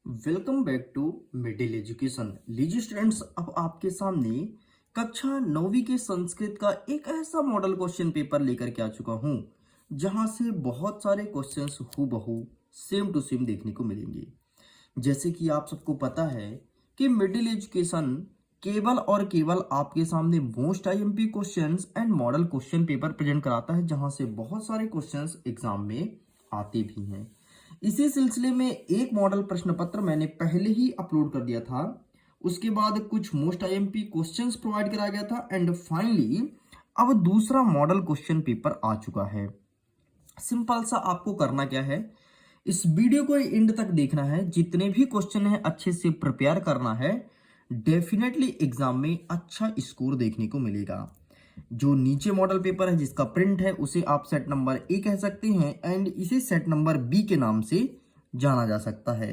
Welcome back to Middle Education. लीजिए students, अब आपके सामने कक्षा 9वीं के संस्कृत का एक ऐसा मॉडल क्वेश्चन पेपर लेकर के आ चुका हूं जहां से बहुत सारे क्वेश्चंस हूबहू सेम टू सेम देखने को मिलेंगे। जैसे कि आप सबको पता है कि मिडिल एजुकेशन केवल और केवल आपके सामने most IMP questions and model question paper present कराता है, जहां से बहुत सारे क्वेश्चंस एग्जाम में आते भी हैं। इसी सिलसिले में एक मॉडल प्रश्न पत्र मैंने पहले ही अपलोड कर दिया था। उसके बाद कुछ मोस्ट आईएमपी क्वेश्चंस प्रोवाइड कराया गया था एंड फाइनली अब दूसरा मॉडल क्वेश्चन पेपर आ चुका है। सिंपल सा आपको करना क्या है, इस वीडियो को एंड तक देखना है, जितने भी क्वेश्चन है अच्छे से प्रिपेयर करना है। डेफिनेटली एग्जाम में अच्छा स्कोर देखने को मिलेगा। जो नीचे मॉडल पेपर है जिसका प्रिंट है उसे आप सेट नंबर ए कह सकते हैं एंड इसे सेट नंबर बी के नाम से जाना जा सकता है।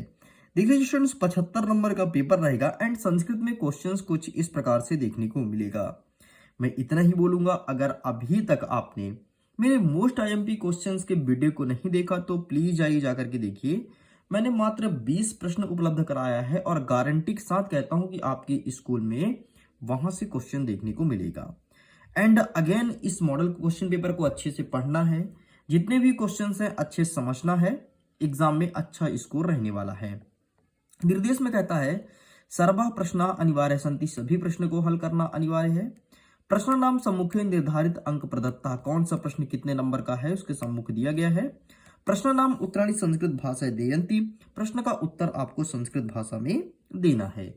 देख लीजिए स्टूडेंट्स, 75 नंबर का पेपर रहेगा एंड संस्कृत में क्वेश्चंस कुछ इस प्रकार से देखने को मिलेगा। मैं इतना ही बोलूंगा, अगर अभी तक आपने मेरे मोस्ट आईएमपी क्वेश्चंस के वीडियो को नहीं देखा तो प्लीज आइए जाकर के देखिए। मैंने मात्र 20 प्रश्न उपलब्ध कराया है और गारंटी के साथ कहता हूं कि आपके स्कूल में वहां से क्वेश्चन देखने को मिलेगा। एंड अगेन इस मॉडल क्वेश्चन पेपर को अच्छे से पढ़ना है, जितने भी क्वेश्चंस हैं अच्छे से समझना है, एग्जाम में अच्छा स्कोर रहने वाला है। निर्देश में कहता है सर्वा प्रश्न अनिवार्य संति, सभी प्रश्न को हल करना अनिवार्य है। प्रश्न नाम सम्मुखे निर्धारित अंक प्रदत्ता, कौन सा प्रश्न कितने नंबर का है उसके सम्मुख दिया गया है। प्रश्न नाम उत्तराणी संस्कृत भाषा देयंती, प्रश्न का उत्तर आपको संस्कृत भाषा में देना है।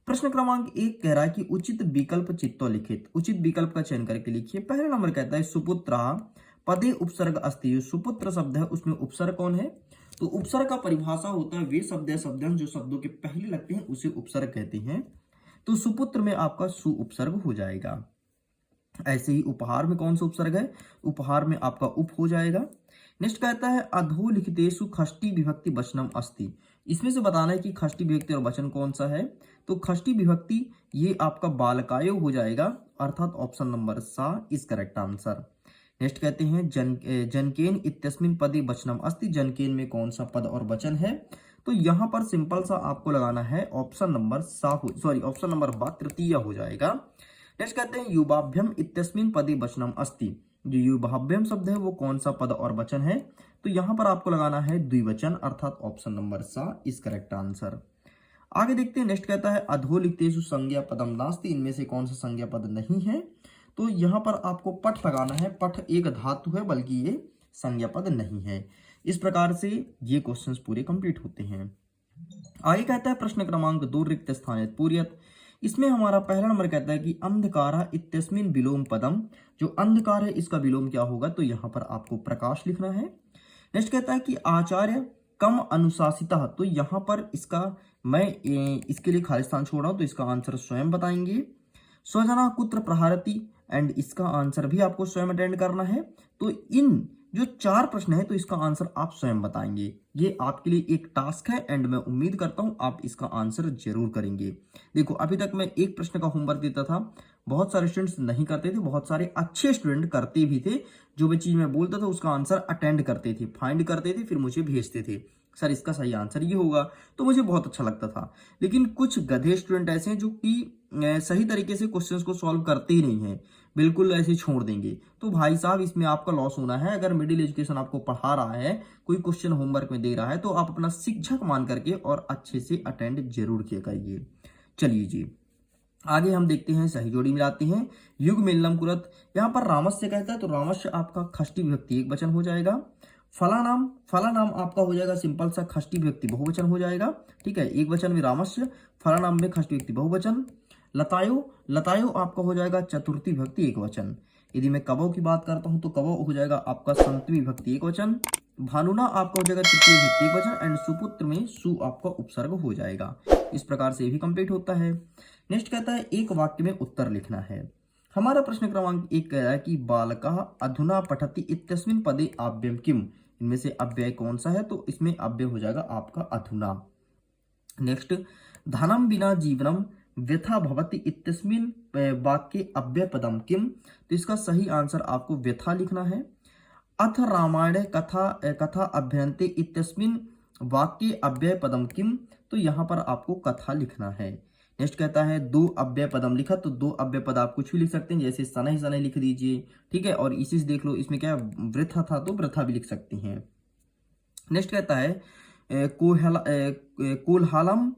प्रश्न क्रमांक 1 कह रहा है कि उचित विकल्प चित्तो लिखित, उचित विकल्प का चयन करके लिखिए। पहला नंबर कहता है सुपुत्र पदे उपसर्ग अस्ति, सुपुत्र शब्द है उसमें उपसर्ग कौन है, तो उपसर्ग का परिभाषा होता है वे शब्द जो शब्दों के पहले लगते हैं उसे उपसर्ग कहते हैं। तो सुपुत्र में आपका सु उपसर्ग हो जाएगा। ऐसे ही उपहार में कौन सा उपसर्ग है, उपहार में आपका उप हो जाएगा। नेक्स्ट कहता है अधोलिखितेषु खष्टी विभक्ति वचनम अस्ति, इसमें से बताना है कि खष्टी विभक्ति और वचन कौन सा है, तो खष्टी विभक्ति ये आपका बालकाय हो जाएगा, अर्थात ऑप्शन नंबर सा इज करेक्ट आंसर। नेक्स्ट कहते हैं जनकेन इत्यस्मिन पदे वचनम अस्ति, जनकेन में कौन सा पद और वचन है, तो यहां पर सिंपल सा आपको लगाना है ऑप्शन नंबर ऑप्शन नंबर बा तृतीय हो जाएगा। नेक्स्ट कहते हैं युवाभ्यम इत्यस्मिन पदे वचनम अस्ति, जो युवाभ्यम शब्द है वो कौन सा पद और वचन है, तो यहां पर आपको लगाना है द्विवचन, अर्थात ऑप्शन नंबर सा इज करेक्ट आंसर। आगे देखते हैं। नेक्स्ट कहता है अधोलिखितेषु संज्ञा पदम नास्ति, इनमें से कौन सा संज्ञा पद नहीं है, तो यहां पर आपको पठ लगाना है। पठ एक धातु है बल्कि ये संज्ञा पद नहीं है। इस प्रकार से ये क्वेश्चंस पूरे कंप्लीट होते हैं। आगे कहता है प्रश्न क्रमांक 2 रिक्त स्थानित पूर्यत, इसमें हमारा पहला नंबर कहता है कि अंधकार इत्यस्मिन विलोम पदम, जो अंधकार है इसका विलोम क्या होगा, तो यहां पर आपको प्रकाश लिखना है। नेक्स्ट कहता है कि आचार्य कम अनुशासिता, तो यहां पर मैं इसके लिए खाली स्थान छोड़ रहा हूं, तो इसका आंसर स्वयं बताएंगे। स्वजना कुत्र प्रहारती, एंड इसका आंसर भी आपको स्वयं अटेंड करना है। तो इन जो 4 प्रश्न है तो इसका आंसर आप स्वयं बताएंगे। ये आपके लिए एक टास्क है एंड मैं उम्मीद करता हूं आप इसका आंसर जरूर करेंगे। देखो अभी तक मैं एक प्रश्न का होमवर्क देता था, बहुत सारे स्टूडेंट्स नहीं करते थे, बहुत सारे अच्छे स्टूडेंट करते भी थे। जो भी चीज मैं बोलता था उसका आंसर अटेंड करते थे, फाइंड करते थे, फिर मुझे भेजते थे सर इसका सही आंसर ये होगा, तो मुझे बहुत अच्छा लगता था। लेकिन कुछ गधे स्टूडेंट ऐसे हैं जो कि सही तरीके से क्वेश्चंस को सॉल्व करते ही नहीं है, बिल्कुल ऐसे छोड़ देंगे। तो भाई साहब इसमें आपका लॉस होना है। अगर मिडिल एजुकेशन आपको पढ़ा रहा है, कोई क्वेश्चन होमवर्क में दे रहा है, तो आप अपना शिक्षक मान करके और अच्छे से अटेंड जरूर किया करिए। चलिए जी आगे हम देखते हैं, सही जोड़ी मिलाते हैं। युग मिलनम कुरत, यहाँ पर रामस्य कहता है तो रामस्य आपका खष्टी विभक्ति एक वचन हो जाएगा। फला नाम आपका हो जाएगा सिंपल सा खष्टी विभक्ति बहुवचन हो जाएगा। ठीक है, एक वचन में रामस्य, फला नाम में खष्टी विभक्ति बहुवचन। लतायो आपका हो जाएगा चतुर्थी विभक्ति एक वचन। यदि मैं कवो की बात करता हूं तो कवो हो जाएगा आपका संतवी विभक्ति एक वचन। भानुना आपका हो जाएगा तृतीय विभक्ति एक वचन एंड सुपुत्र में सु आपका उपसर्ग हो जाएगा। इस प्रकार से भी कंप्लीट होता है। नेक्स्ट कहता है एक वाक्य में उत्तर लिखना है। हमारा प्रश्न क्रमांक 1 कह रहा है कि बालकः अधुना पठति इत्यस्मिन् पदे अव्ययम किम, इनमें से अव्यय कौन सा है, तो इसमें अव्यय हो जाएगा आपका अधुना। नेक्स्ट धनम विना जीवनम व्यथा भवति इत्यस्मिन् वाक्ये अव्यय पदम किम, तो इसका सही आंसर आपको व्यथा लिखना है। अथ रामायणे कथा अभ्यन्ते इत्यस्मिन् वाक्य अव्यय पदम किम, तो यहाँ पर आपको कथा लिखना है। नेक्स्ट कहता है दो अव्यय पदम लिखा, तो दो अव्यय पद आप कुछ भी लिख सकते हैं, जैसे शनै शनै लिख दीजिए, ठीक है। और इसी से देख लो, इसमें क्या वृथा था तो वृथा भी लिख सकते हैं। नेक्स्ट कहता है कोल्हालम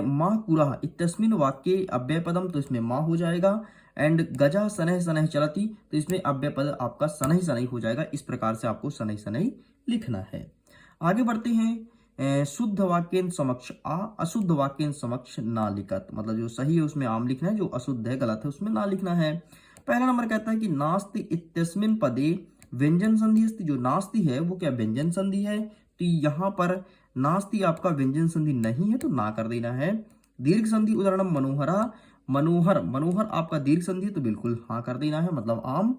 माह कुरः इत्यस्मिन् वाक्ये अव्यय पदम, तो इसमें माँ हो जाएगा। एंड गजा शनैः शनैः चलति, तो इसमें अव्यय पद आपका शनैः शनैः हो जाएगा। इस प्रकार से आपको शनैः शनैः लिखना है। आगे बढ़ते हैं। शुद्ध वाक्य समक्ष आ, अशुद्ध वाक्य समक्ष ना लिखत, मतलब जो सही है उसमें आम लिखना है, जो अशुद्ध है गलत है उसमें ना लिखना है। पहला नंबर कहता है कि नास्ति इत्यस्मिन् पदे व्यंजन संधि अस्ति, जो नास्ति है वो क्या व्यंजन संधि है, तो यहाँ पर नास्ति आपका व्यंजन संधि नहीं है तो ना कर देना है। दीर्घ संधि उदाहरण मनोहरा, मनोहर, मनोहर आपका दीर्घ संधि तो बिल्कुल हाँ कर देना है, मतलब आम।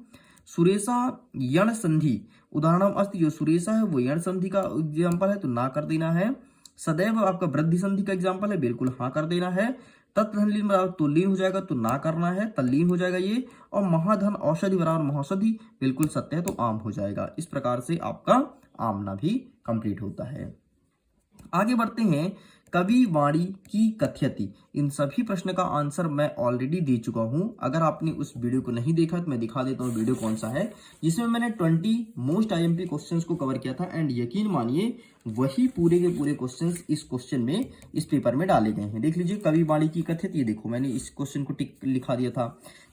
सुरेशा यण संधि उदाहरण अस्ति, जो सुरेशा है वो यण संधि का एग्जाम्पल है तो ना कर देना है। सदैव आपका वृद्धि संधि का एग्जाम्पल है, बिल्कुल हाँ कर देना है। तत्लीन बराबर तुल्लीन हो जाएगा तो ना करना है, तल्लीन हो जाएगा ये। और महाधन औषधि बराबर महौषधि, बिल्कुल सत्य है तो आम हो जाएगा। इस प्रकार से आपका आमना भी कंप्लीट होता है। आगे बढ़ते हैं। कवि वाणी की कथयति, इन सभी प्रश्न का आंसर मैं ऑलरेडी दे चुका हूं। अगर आपने उस वीडियो को नहीं देखा तो मैं दिखा देता हूं वीडियो कौन सा है, जिसमें मैंने 20 मोस्ट आईएमपी क्वेश्चंस को कवर किया था। एंड यकीन मानिए वही पूरे के पूरे क्वेश्चंस इस क्वेश्चन में, इस पेपर में डाले गए हैं। देख लीजिए, कवि वाणी की कथयति, ये देखो मैंने इस क्वेश्चन को टिक लिखा दिया था।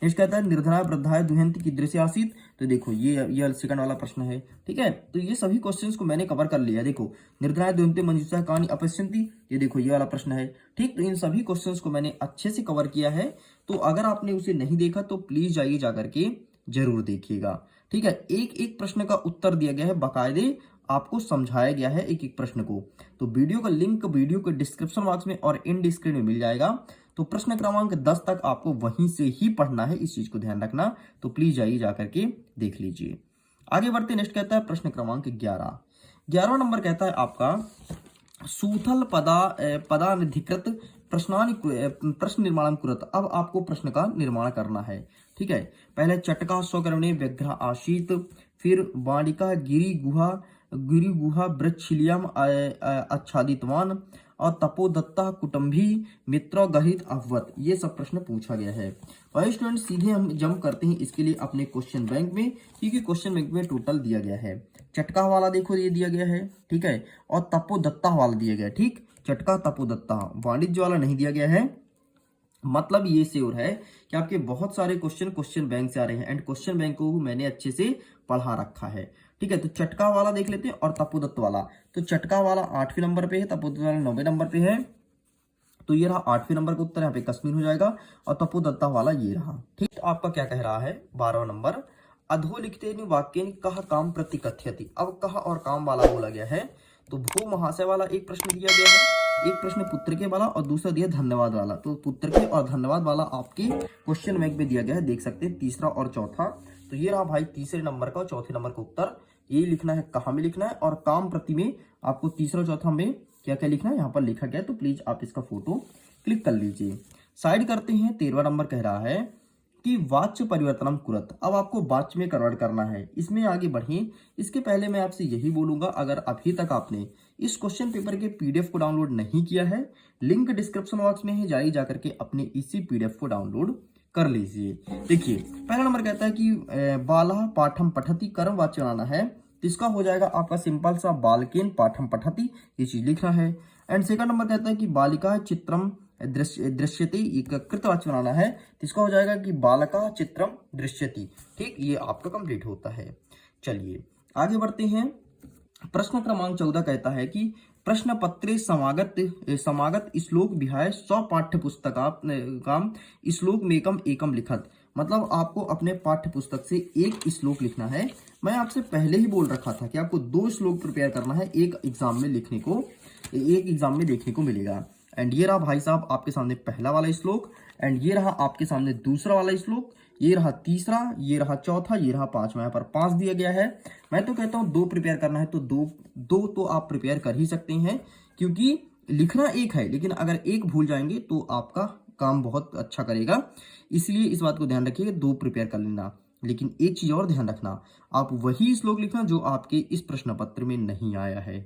नेक्स्ट कहता है निर्धनाय वृद्धाय दुहंति कीदृशे आसीत्, तो देखो ये सेकंड वाला प्रश्न है, ठीक है। तो ये सभी क्वेश्चंस को मैंने कवर कर लिया। देखो निर्धनाय दुहंति मंजूषा कहानी अपश्यन्ति, ये देखो ये वाला प्रश्न है, ठीक। तो इन सभी क्वेश्चंस को मैंने अच्छे से कवर किया है। तो अगर आपने उसे नहीं देखा तो प्लीज जाइए जाकर के जरूर देखिएगा, ठीक है। एक एक प्रश्न का उत्तर दिया गया है, बाकायदे आपको समझाया गया है एक एक प्रश्न को। तो वीडियो का लिंक वीडियो के डिस्क्रिप्शन बॉक्स में और एंड स्क्रीन में मिल जाएगा। तो प्रश्न क्रमांक 10 तक आपको वहीं से ही पढ़ना है, इस चीज को ध्यान रखना। तो प्लीज जाइए जाकर के देख लीजिए। आगे बढ़ते, नेक्स्ट कहता है प्रश्न क्रमांक 11। 11वां नंबर कहता है आपका सूथल पदानिधिकृत प्रश्न निर्माण कुरत। अब आपको प्रश्न का निर्माण करना है, ठीक है। पहले चटका स्वकर्णे व्यग्र आशीत, फिर वाणिका गिरी गुहा वृक्षिलियम आच्छादितवान, और तपोदत्ता कुटुंबी मित्रो गहित अभवत। ये सब प्रश्न पूछा गया है। और स्टूडेंट सीधे हम जंप करते हैं इसके लिए अपने क्वेश्चन बैंक में, क्योंकि क्वेश्चन बैंक में टोटल दिया गया है। चटका वाला देखो ये दिया गया है, ठीक है। और तपोदत्ता वाला दिया गया है, ठीक। चटका तपोदत्ता, वाणिज्य वाला नहीं दिया गया है। मतलब ये श्योर है कि आपके बहुत सारे क्वेश्चन बैंक से आ रहे हैं। एंड क्वेश्चन बैंक को मैंने अच्छे से पढ़ा रखा है, ठीक है। तो चटका वाला देख लेते हैं और तपोदत्त वाला। तो चटका वाला 8वें नंबर पे है, तपोदत्त वाला 9वें नंबर पे है। तो ये रहा 8वें नंबर का उत्तर, यहाँ पे कश्मीर हो जाएगा। और तपोदत्ता वाला ये रहा, ठीक। तो आपका क्या कह रहा है 12वां नंबर, अधोलिखिते वाक्य कह काम प्रति कथयति। अब कह और काम वाला बोला गया है। तो भू महाशय वाला एक प्रश्न दिया गया है, एक प्रश्न पुत्र के वाला, और दूसरा दिया धन्यवाद वाला। तो पुत्र के और धन्यवाद वाला आपके क्वेश्चन बैंक में दिया गया है, देख सकते हैं, तीसरा और चौथा। तो ये रहा भाई तीसरे नंबर का और चौथे नंबर का उत्तर। ये लिखना है, कहाँ में लिखना है, और काम प्रति में आपको तीसरा चौथा में क्या क्या लिखना है यहाँ पर लिखा गया है। तो प्लीज आप इसका फोटो क्लिक कर लीजिए। साइड करते हैं। 13वां नंबर कह रहा है कि वाच्य परिवर्तनम कुरत। अब आपको वाच्य में कन्वर्ट करना है। इसमें आगे बढ़े इसके पहले मैं आपसे यही बोलूंगा, अगर अभी तक आपने इस क्वेश्चन पेपर के पीडीएफ को डाउनलोड नहीं किया है, लिंक डिस्क्रिप्शन बॉक्स में है, जाइए जाकर के अपने इसी पीडीएफ को डाउनलोड कर लीजिए। देखिए पहला नंबर कहता है कि बाला पाठम पठति, कर्म वाच्य बनाना है। तो इसका हो जाएगा आपका सिंपल सा बालकेन पाठम पठति, ये चीज लिखना है। एंड सेकंड नंबर कहता है कि बालिका चित्रम दृश्यते, एक कृतवाच्य बनाना है। तो इसका हो जाएगा कि बालका चित्रम दृश्यति, ठीक। ये आपका कंप्लीट होता है। चलिए आगे बढ़ते हैं। प्रश्न क्रमांक 14 कहता है कि प्रश्न पत्रे समागत श्लोक विहाय स्व पाठ्य पुस्तकाम श्लोक मेकम एकम लिखत। मतलब आपको अपने पाठ्य पुस्तक से एक श्लोक लिखना है। मैं आपसे पहले ही बोल रखा था कि आपको 2 श्लोक प्रिपेयर करना है, एक एग्जाम में देखने को मिलेगा। एंड ये रहा भाई साहब आपके सामने पहला वाला श्लोक, एंड ये रहा आपके सामने दूसरा वाला श्लोक, ये रहा तीसरा, ये रहा चौथा, ये रहा 5वां। यहाँ पर 5 दिया गया है। मैं तो कहता हूँ 2 प्रिपेयर करना है तो दो तो आप प्रिपेयर कर ही सकते हैं, क्योंकि लिखना एक है, लेकिन अगर एक भूल जाएंगे तो आपका काम बहुत अच्छा करेगा। इसलिए इस बात को ध्यान रखिएगा, 2 प्रिपेयर कर लेना। लेकिन एक चीज और ध्यान रखना, आप वही श्लोक लिखना जो आपके इस प्रश्न पत्र में नहीं आया है।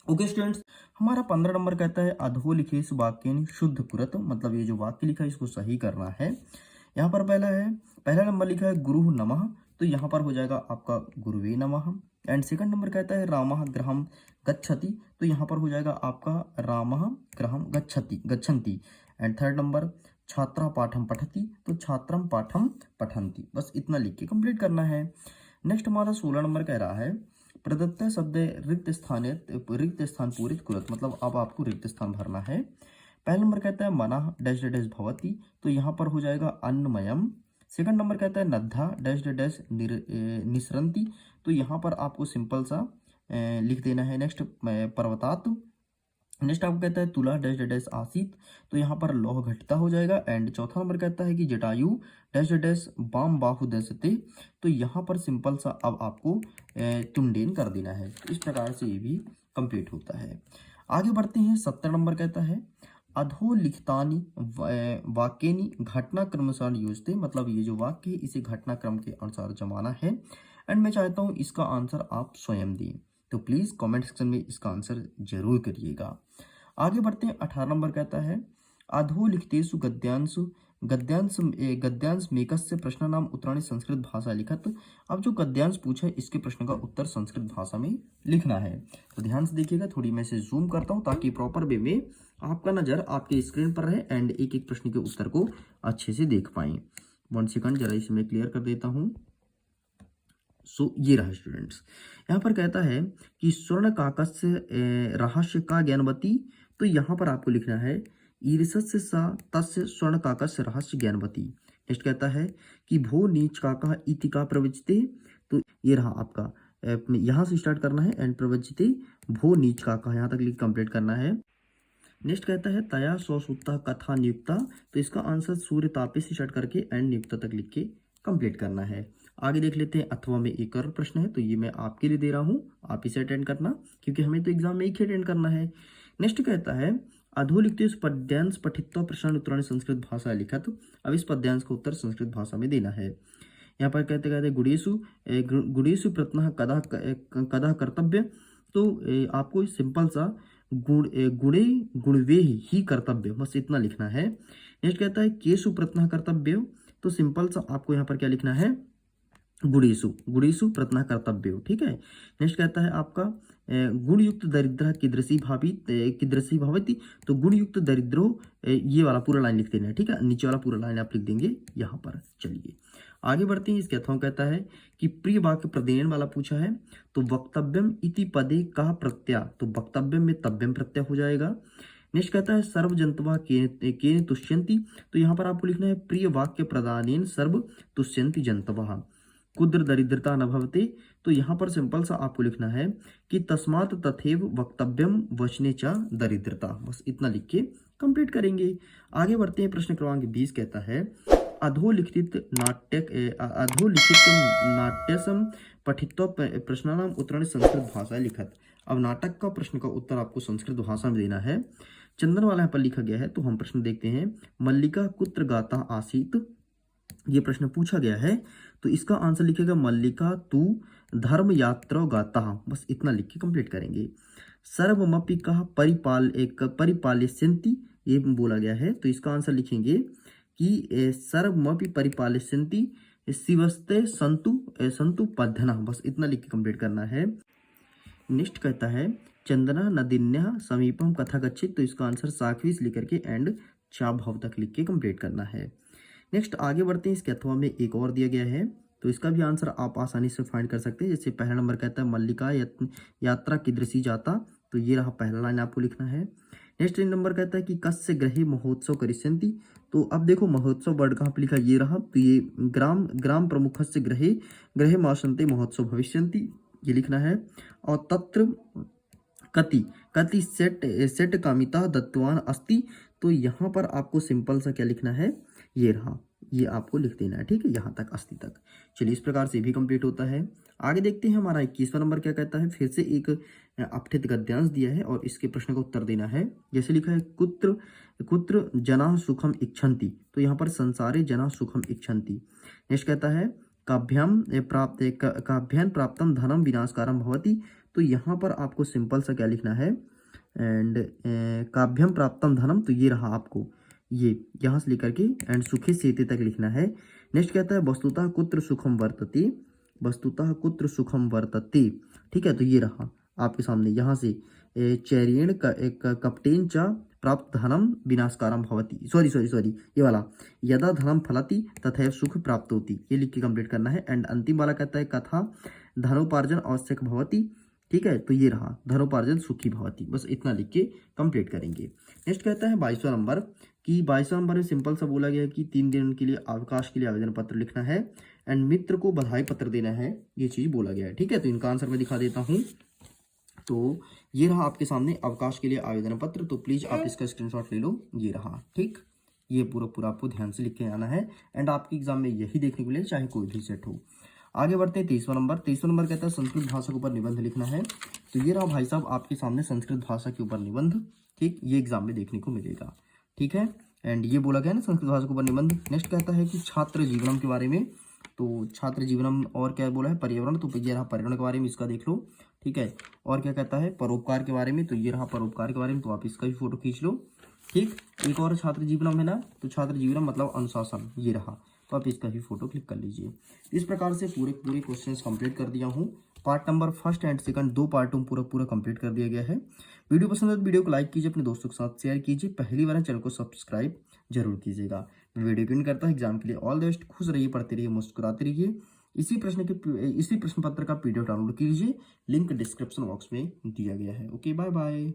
ओके स्टूडेंट्स, हमारा 15 नंबर कहता है अधोलिखित वाक्य शुद्ध कुरत, मतलब ये जो वाक्य लिखा है इसको सही करना है। यहाँ पर पहला नंबर लिखा है गुरु नमः, तो यहाँ पर हो जाएगा आपका गुरुवे नमः। एंड सेकंड नंबर कहता है रामः गृहं गच्छति, तो यहाँ पर हो जाएगा आपका रामः गृहं गच्छन्ति। एंड थर्ड नंबर छात्रा पाठम पठति, तो छात्रम पाठम पठन्ति। बस इतना लिख के कंप्लीट करना है। नेक्स्ट हमारा 16 नंबर कह रहा है प्रदत्त शब्द रिक्त स्थान पूरित कुरत, मतलब अब आपको रिक्त स्थान भरना है। पहला नंबर कहता है मना डैश डैश भवती, तो यहाँ पर हो जाएगा अन्नमयम। सेकंड नंबर कहता है नद्धा डैश डैश निसरंती, तो यहाँ पर आपको सिंपल सा लिख देना है। नेक्स्ट पर्वतात। नेक्स्ट आपको कहता है तुला डैश डैश आसित, तो यहाँ पर लौह घटता हो जाएगा। एंड चौथा नंबर कहता है कि जटायु डैश डैश बाम बाहु दशते, तो यहाँ पर सिंपल सा अब आपको तुंडेन कर देना है। इस प्रकार से ये भी कंप्लीट होता है। आगे बढ़ते हैं। 70 नंबर कहता है अधोलिखितानि वाक्यानि घटनाक्रमानुसार योजते, मतलब ये जो वाक्य है इसे घटनाक्रम के अनुसार जमाना है। एंड मैं चाहता हूँ इसका आंसर आप स्वयं दें, तो प्लीज कमेंट सेक्शन में इसका आंसर जरूर करिएगा। आगे बढ़ते हैं। 18 नंबर कहता है अधोलिखितेषु गद्यांश मेकस्य प्रश्न नाम उत्तराणि संस्कृत भाषा लिखत। अब जो गद्यांश पूछा है इसके प्रश्न का उत्तर संस्कृत भाषा में लिखना है, तो ध्यान से देखिएगा। थोड़ी मैं इसे जूम करता हूं ताकि प्रॉपर वे में आपका नजर आपके स्क्रीन पर रहे एंड एक एक प्रश्न के उत्तर को अच्छे से देख पाए। 1 सेकंड, जरा इसे मैं क्लियर कर देता हूं। ये रहा स्टूडेंट्स, यहाँ पर कहता है कि स्वर्ण काकस्य रहस्य का ज्ञानवती, तो यहाँ पर आपको लिखना है ईर्षस्य सा तस्य स्वर्ण काकस्य रहस्य ज्ञानवती। नेक्स्ट कहता है कि भो नीच काका इति का प्रवचते, तो ये रहा आपका यहाँ से स्टार्ट करना है एंड प्रवचते भो नीच काका, यहाँ तक लिख कंप्लीट करना है। नेक्स्ट कहता है तया स्वसुत्ता कथा नियुक्ता, तो इसका आंसर सूर्य तापे से स्टार्ट करके एंड नियुक्ता तक लिख के कंप्लीट करना है। आगे देख लेते हैं। अथवा में एक और प्रश्न है, तो ये मैं आपके लिए दे रहा हूँ, आप इसे अटेंड करना क्योंकि हमें तो एग्जाम में एक ही अटेंड करना है। नेक्स्ट कहता है अधोलिखित पद्यांश पठित्वा प्रश्न उत्तराणि संस्कृत भाषा लिखा, तो अब इस पद्यांश का उत्तर संस्कृत भाषा में देना है। यहाँ पर कहते गुणेशु प्रत्नः कदा कर्तव्य, तो आपको सिंपल सा गुणे गुणवे ही कर्तव्य, बस इतना लिखना है। नेक्स्ट कहता है केशु प्रत्नः कर्तव्य, तो सिंपल सा आपको यहाँ पर क्या लिखना है गुणेशु प्रत्नः कर्तव्य, ठीक है। नेक्स्ट कहता है आपका गुणयुक्त दरिद्र कीदृशी भवति, तो गुणयुक्त दरिद्रो ये वाला पूरा लाइन लिख देना है, ठीक है। नीचे वाला पूरा लाइन आप लिख देंगे यहाँ पर। चलिए आगे बढ़ते हैं। इसके अथवा कहता है कि प्रिय वाक्य प्रदेन वाला पूछा है, तो वक्तव्यम इति पदे का प्रत्यय, तो वक्तव्यम में तव्यम प्रत्यय हो जाएगा। नेक्स्ट कहता है सर्व जंतवा केन तुष्यंती, तो यहाँ पर आपको लिखना है प्रिय वाक्य प्रदानेन सर्व तुष्यंती जंतवा। कुद्र दरिद्रता न भवते, तो यहाँ पर सिंपल सा आपको लिखना है कि तस्मात् तथैव वक्तव्यम वचने च दरिद्रता, बस इतना लिख के कंप्लीट करेंगे। आगे बढ़ते हैं। प्रश्न क्रमांक 20 कहता है अधोलिखित नाट्यसम पठित्वा प्रश्नानाम उत्तराणि संस्कृत भाषा लिखत। अब नाटक का प्रश्न का उत्तर आपको संस्कृत भाषा में देना है। चंदन वाला यहाँ पर लिखा गया है, तो हम प्रश्न देखते हैं। मल्लिका कुत्र गाता आसीत, ये प्रश्न पूछा गया है, तो इसका आंसर लिखेगा मल्लिका तू धर्म यात्रा गाता, बस इतना लिख के कंप्लीट करेंगे। सर्वमपि का परिपालिष्यन्ति, ये बोला गया है, तो इसका आंसर लिखेंगे कि सर्वमपि परिपालिष्यन्ति शिवस्ते संतु पद्धना, बस इतना लिख के कंप्लीट करना है। नेक्स्ट कहता है चंदना नदिन्या समीपम कथा गच्छित, तो इसका आंसर साखवी से लेकर के एंड चा भाव तक लिख के कंप्लीट करना है। नेक्स्ट आगे बढ़ते हैं। इसके अथवा में एक और दिया गया है, तो इसका भी आंसर आप आसानी से फाइंड कर सकते हैं। जैसे पहला नंबर कहता है मल्लिका यात्रा कीदृशी जाता, तो ये रहा पहला लाइन आपको लिखना है। नेक्स्ट नंबर कहता है कि कस्य ग्रहे महोत्सव करिष्यन्ति, तो अब देखो महोत्सव वर्ड कहाँ पे लिखा, ये रहा, तो ये ग्राम प्रमुखस्य ग्रहे मासन्ते महोत्सव भविष्यन्ति, ये लिखना है। और तत्र कति सेट कामिता दत्तवान अस्ति, तो यहाँ पर आपको सिंपल सा क्या लिखना है, ये रहा, ये आपको लिख देना है, ठीक है, यहाँ तक अस्ति तक। चलिए इस प्रकार से भी कंप्लीट होता है। आगे देखते हैं हमारा 21वां नंबर क्या कहता है। फिर से एक अपठित गद्यांश दिया है और इसके प्रश्न का उत्तर देना है। जैसे लिखा है कुत्र जना सुखम इच्छन्ति, तो यहाँ पर संसारे जना सुखम इच्छन्ति। नेक्स्ट कहता है काभ्याम प्राप्तम धनम विनाशकारम भवति, तो तो यहाँ पर आपको सिंपल सा क्या लिखना है, एंड काभ्यम प्राप्तम धनम, तो ये रहा आपको ये यहाँ से लेकर के एंड सुखे सेते तक लिखना है। नेक्स्ट कहता है वस्तुतः कुत्र सुखम वर्तते, वस्तुतः कुत्र सुखम वर्तते, ठीक है। तो ये रहा आपके सामने यहाँ से चैरेण का एक कपटेन च प्राप्त धनम विनाशकारम भवति, सॉरी ये वाला, यदा धनम फलति तथैव सुख प्राप्त होती, ये लिख के कंप्लीट करना है। एंड अंतिम वाला कहता है कथा धनोपार्जन आवश्यक भवति, ठीक है। तो ये रहा धनोपार्जन सुखी भवति, बस इतना लिख के कंप्लीट करेंगे। नेक्स्ट कहता है 22वां नंबर कि 22वां नंबर में सिंपल सा बोला गया है कि 3 दिन के लिए अवकाश के लिए आवेदन पत्र लिखना है एंड मित्र को बधाई पत्र देना है, ये चीज बोला गया है, ठीक है। तो इनका आंसर मैं दिखा देता हूँ। तो ये रहा आपके सामने अवकाश के लिए आवेदन पत्र, तो प्लीज आप इसका स्क्रीनशॉट ले लो, ये रहा, ठीक। ये पूरा आपको ध्यान से लिख के आना है एंड आपके एग्जाम में यही देखने को मिले, चाहे कोई भी सेट हो। आगे बढ़ते हैं 23वां नंबर। 23वां नंबर कहता है संस्कृत भाषा के ऊपर निबंध लिखना है। तो ये रहा भाई साहब आपके सामने संस्कृत भाषा के ऊपर निबंध, ठीक, ये एग्जाम में देखने को मिलेगा, ठीक है। एंड ये बोला गया ना संस्कृत भाषा के ऊपर निबंध। नेक्स्ट कहता है कि छात्र जीवनम के बारे में, तो छात्र जीवनम और क्या बोला है, पर्यावरण, तो ये रहा पर्यावरण के बारे में, इसका देख लो, ठीक है। और क्या कहता है परोपकार के बारे में, तो ये रहा परोपकार के बारे में, तो आप इसका भी फोटो खींच लो, ठीक। एक और छात्र जीवनम है ना, तो छात्र जीवनम मतलब अनुशासन, ये रहा, तो आप इसका भी फोटो क्लिक कर लीजिए। इस प्रकार से पूरे क्वेश्चंस कंप्लीट कर दिया हूँ। Part number first and second 2 पार्टों में पूरा कंप्लीट कर दिया गया है। वीडियो पसंद है तो वीडियो को लाइक कीजिए, अपने दोस्तों के साथ शेयर कीजिए, पहली बार चैनल को सब्सक्राइब जरूर कीजिएगा। मैं वीडियो क्यों करता हूँ एग्जाम के लिए। ऑल द बेस्ट, खुश रहिए, पढ़ते रहिए, मुस्कुराते रहिए। इसी प्रश्न पत्र का पीडीएफ डाउनलोड कीजिए, लिंक डिस्क्रिप्शन बॉक्स में दिया गया है। Okay, bye bye.